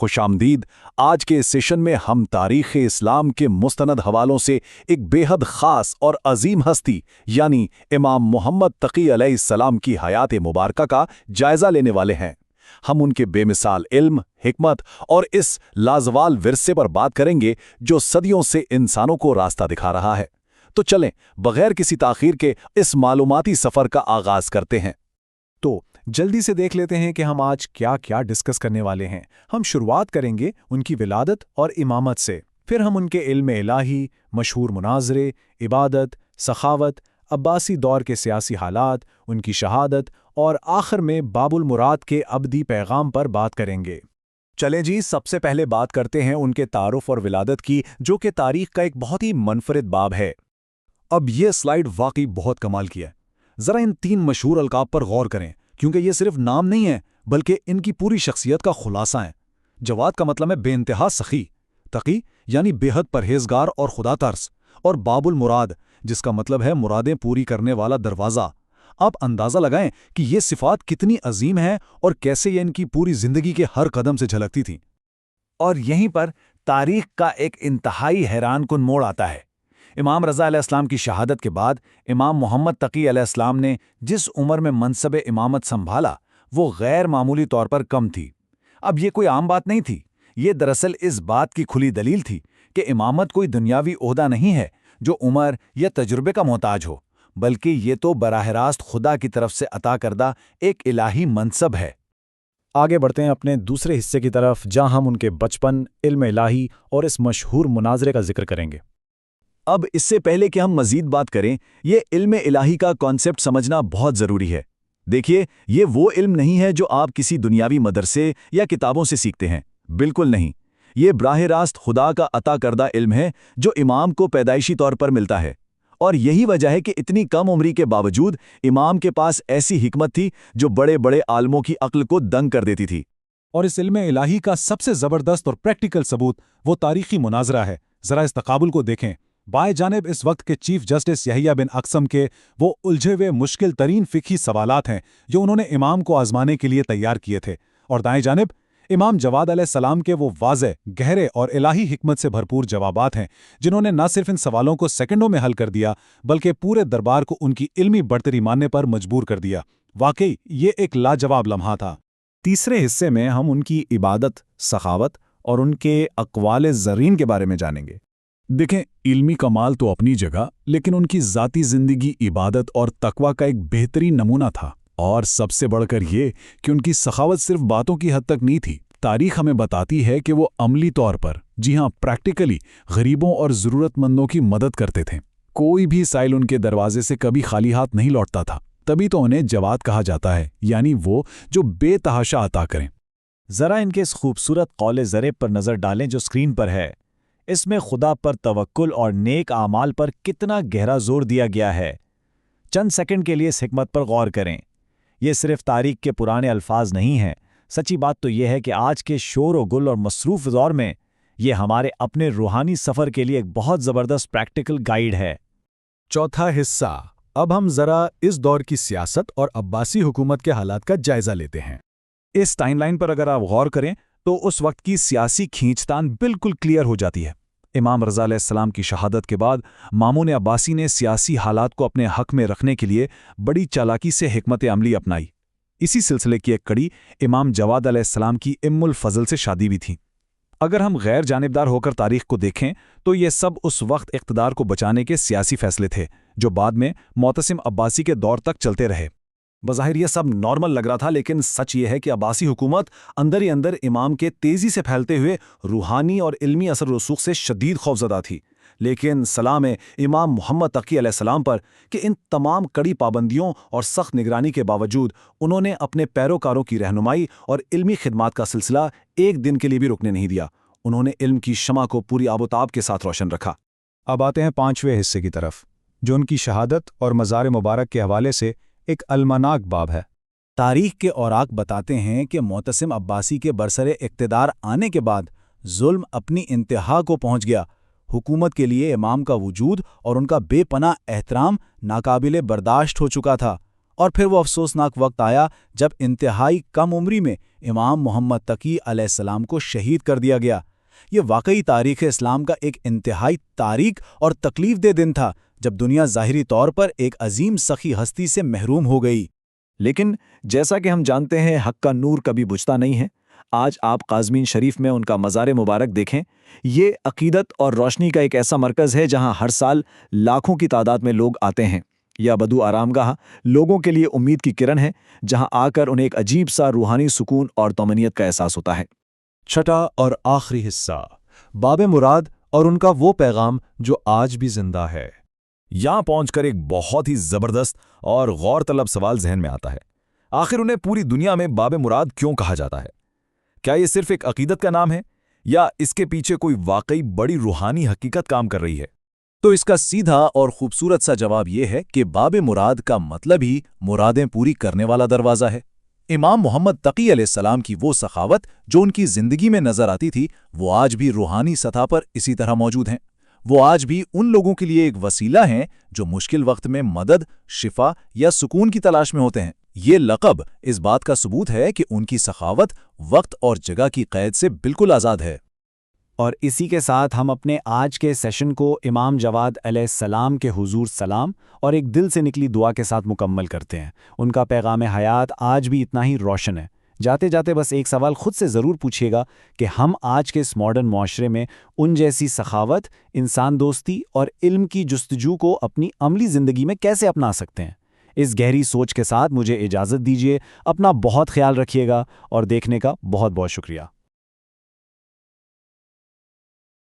खुश आमदीद। आज के इस सेशन में हम तारीख़ इस्लाम के मुस्तनद हवालों से एक बेहद ख़ास और अजीम हस्ती यानी इमाम मोहम्मद तकी अलैहिस्सलाम की हयात मुबारका का जायज़ा लेने वाले हैं। हम उनके बेमिसाल इल्म, हिकमत और इस लाजवाल विरसे पर बात करेंगे जो सदियों से इंसानों को रास्ता दिखा रहा है। तो चलें, बगैर किसी ताख़ीर के इस मालूमाती सफ़र का आगाज़ करते हैं। तो जल्दी से देख लेते हैं कि हम आज क्या क्या डिस्कस करने वाले हैं। हम शुरुआत करेंगे उनकी विलादत और इमामत से, फिर हम उनके इल्म इलाही, मशहूर मुनाजरे, इबादत, सखावत, अब्बासी दौर के सियासी हालात, उनकी शहादत और आखिर में बाबुल मुराद के अब्दी पैगाम पर बात करेंगे। चलें जी, सबसे पहले बात करते हैं उनके तारुफ और विलादत की, जो कि तारीख़ का एक बहुत ही मुनफरिद बाब है। अब ये स्लाइड वाकई बहुत कमाल की है। ज़रा इन 3 मशहूर अलकाब पर गौर करें, क्योंकि ये सिर्फ नाम नहीं है बल्कि इनकी पूरी शख्सियत का खुलासा है। जवाद का मतलब है बेइंतहा सखी, तकी यानी बेहद परहेजगार और खुदा तरस, और बाबुल मुराद जिसका मतलब है मुरादें पूरी करने वाला दरवाज़ा। आप अंदाज़ा लगाएं कि ये सिफ़ात कितनी अजीम हैं और कैसे ये इनकी पूरी ज़िंदगी के हर कदम से झलकती थीं। और यहीं पर तारीख़ का एक इंतहाई हैरानकुन मोड़ आता है। इमाम रज़ा अलैहिस्सलाम की शहादत के बाद इमाम मोहम्मद तकी अलैहिस्सलाम ने जिस उम्र में मनसब इमामत संभाला वो गैर मामूली तौर पर कम थी। अब ये कोई आम बात नहीं थी, ये दरअसल इस बात की खुली दलील थी कि इमामत कोई दुनियावी ओहदा नहीं है जो उम्र या तजुर्बे का मोहताज हो, बल्कि ये तो बराह रास्त खुदा की तरफ से अता करदा एक इलाही मनसब है। आगे बढ़ते हैं अपने दूसरे हिस्से की तरफ, जहां हम उनके बचपन, इल्म इलाही और इस मशहूर मुनाजरे का जिक्र करेंगे। अब इससे पहले कि हम मजीद बात करें, ये इल्म इलाही का कॉन्सेप्ट समझना बहुत ज़रूरी है। देखिए, ये वो इल्म नहीं है जो आप किसी दुनियावी मदरसे या किताबों से सीखते हैं, बिल्कुल नहीं। ये बराह रास्त खुदा का अता करदा इल्म है जो इमाम को पैदाइशी तौर पर मिलता है, और यही वजह है कि इतनी कम उम्री के बावजूद इमाम के पास ऐसी हिकमत थी जो बड़े बड़े आलमों की अक्ल को दंग कर देती थी। और इस इल्म इलाही का सबसे ज़बरदस्त और प्रैक्टिकल सबूत वो तारीख़ी मुनाजरा है। ज़रा इस तकाबुल को देखें। बाएं जानिब इस वक्त के चीफ जस्टिस यहिया बिन अक्सम के वो उलझे हुए मुश्किल तरीन फ़िक़ही सवालात हैं जो उन्होंने इमाम को आजमाने के लिए तैयार किए थे, और दाएं जानिब इमाम जवाद अलैहिस्सलाम के वो वाज़े, गहरे और इलाही हिकमत से भरपूर जवाबात हैं जिन्होंने न सिर्फ इन सवालों को सेकंडों में हल कर दिया बल्कि पूरे दरबार को उनकी इल्मी बढ़तरी मानने पर मजबूर कर दिया। वाकई ये एक लाजवाब लम्हा था। तीसरे हिस्से में हम उनकी इबादत, सखावत और उनके अक़वाल ज़रीन के बारे में जानेंगे। देखें, इल्मी कमाल तो अपनी जगह, लेकिन उनकी ज़ाती ज़िंदगी इबादत और तकवा का एक बेहतरीन नमूना था। और सबसे बढ़कर ये कि उनकी सखावत सिर्फ बातों की हद तक नहीं थी। तारीख़ हमें बताती है कि वो अमली तौर पर, जी हाँ, प्रैक्टिकली गरीबों और ज़रूरतमंदों की मदद करते थे। कोई भी साइल उनके दरवाजे से कभी खाली हाथ नहीं लौटता था। तभी तो उन्हें जवाद कहा जाता है, यानी वो जो बेतहाशा अता करें। ज़रा इनके इस खूबसूरत कौले ज़रेब पर नज़र डालें जो स्क्रीन पर है। इसमें खुदा पर तवक्कुल और नेक आमाल पर कितना गहरा जोर दिया गया है। चंद सेकंड के लिए इस हिकमत पर गौर करें। ये सिर्फ तारीख़ के पुराने अल्फाज नहीं हैं। सच्ची बात तो यह है कि आज के शोर व गुल और मसरूफ़ दौर में ये हमारे अपने रूहानी सफ़र के लिए एक बहुत ज़बरदस्त प्रैक्टिकल गाइड है। चौथा हिस्सा, अब हम ज़रा इस दौर की सियासत और अब्बासी हुकूमत के हालात का जायज़ा लेते हैं। इस टाइमलाइन पर अगर आप गौर करें तो उस वक्त की सियासी खींचतान बिल्कुल क्लियर हो जाती है। इमाम रज़ा अलैहिस्सलाम की शहादत के बाद मामून अब्बासी ने सियासी हालात को अपने हक में रखने के लिए बड़ी चालाकी से हिकमत अमली अपनाई। इसी सिलसिले की एक कड़ी इमाम जवाद अलैहिस्सलाम की इम्मुल फ़ज़ल से शादी भी थी। अगर हम गैर जानिबदार होकर तारीख़ को देखें तो ये सब उस वक्त इक़्तिदार को बचाने के सियासी फ़ैसले थे जो बाद में मोतसिम अब्बासी के दौर तक चलते रहे। बज़ाहिर ये सब नॉर्मल लग रहा था, लेकिन सच ये है कि अब्बासी हुकूमत अंदर ही अंदर इमाम के तेज़ी से फैलते हुए रूहानी और इल्मी असर रसूख से शदीद खौफज़दा थी। लेकिन सलाम है इमाम मोहम्मद तकी अलैहिस्सलाम पर कि इन तमाम कड़ी पाबंदियों और सख्त निगरानी के बावजूद उन्होंने अपने पैरोकारों की रहनुमाई और इल्मी खिदमात का सिलसिला एक दिन के लिए भी रुकने नहीं दिया। उन्होंने इल्म की शमा को पूरी आबोताब के साथ रोशन रखा। अब आते हैं 5वें हिस्से की तरफ, जो उनकी शहादत और मज़ार मुबारक के हवाले से एक अलमनाक बाब है। तारीख़ के औराक बताते हैं कि मोतसिम अब्बासी के बरसरे इक़्तिदार आने के बाद जुल्म अपनी इंतहा को पहुँच गया। हुकूमत के लिए इमाम का वजूद और उनका बेपनाह एहतराम नाकाबिले बर्दाश्त हो चुका था, اور پھر وہ افسوسناک وقت آیا جب انتہائی کم عمری میں امام محمد تقی علیہ السلام کو شہید کر دیا گیا۔ یہ واقعی تاریخ اسلام کا ایک انتہائی تاریک اور تکلیف دہ دن تھا جب دنیا ظاہری طور پر ایک عظیم سخی ہستی سے محروم ہو گئی۔ لیکن جیسا کہ ہم جانتے ہیں حق کا نور کبھی بجھتا نہیں ہے۔ آج آپ قازمین شریف میں ان کا مزار مبارک دیکھیں۔ یہ عقیدت اور روشنی کا ایک ایسا مرکز ہے جہاں ہر سال لاکھوں کی تعداد میں لوگ آتے ہیں۔ یہ بدو آرام گاہ لوگوں کے لیے امید کی کرن ہے، جہاں آ کر انہیں ایک عجیب سا روحانی سکون اور طمانینت کا احساس ہوتا ہے۔ چھٹا اور آخری حصہ، باب مراد اور ان کا وہ پیغام جو آج بھی زندہ ہے۔ یہاں پہنچ کر ایک بہت ہی زبردست اور غور طلب سوال ذہن میں آتا ہے۔ آخر انہیں پوری دنیا میں باب مراد کیوں کہا جاتا ہے؟ کیا یہ صرف ایک عقیدت کا نام ہے یا اس کے پیچھے کوئی واقعی بڑی روحانی حقیقت کام کر رہی ہے؟ تو اس کا سیدھا اور خوبصورت سا جواب یہ ہے کہ باب مراد کا مطلب ہی مرادیں پوری کرنے والا دروازہ ہے۔ امام محمد تقی علیہ السلام کی وہ سخاوت جو ان کی زندگی میں نظر آتی تھی، وہ آج بھی روحانی سطح پر اسی طرح موجود ہیں۔ وہ آج بھی ان لوگوں کے لیے ایک وسیلہ ہیں جو مشکل وقت میں مدد، شفا یا سکون کی تلاش میں ہوتے ہیں۔ یہ لقب اس بات کا ثبوت ہے کہ ان کی سخاوت وقت اور جگہ کی قید سے بالکل آزاد ہے۔ اور اسی کے ساتھ ہم اپنے آج کے سیشن کو امام جواد علیہ السلام کے حضور سلام اور ایک دل سے نکلی دعا کے ساتھ مکمل کرتے ہیں۔ ان کا پیغام حیات آج بھی اتنا ہی روشن ہے۔ جاتے جاتے بس ایک سوال خود سے ضرور پوچھیے گا کہ ہم آج کے اس ماڈرن معاشرے میں ان جیسی سخاوت، انسان دوستی اور علم کی جستجو کو اپنی عملی زندگی میں کیسے اپنا سکتے ہیں؟ اس گہری سوچ کے ساتھ مجھے اجازت دیجیے۔ اپنا بہت خیال رکھیے گا اور دیکھنے کا بہت بہت شکریہ۔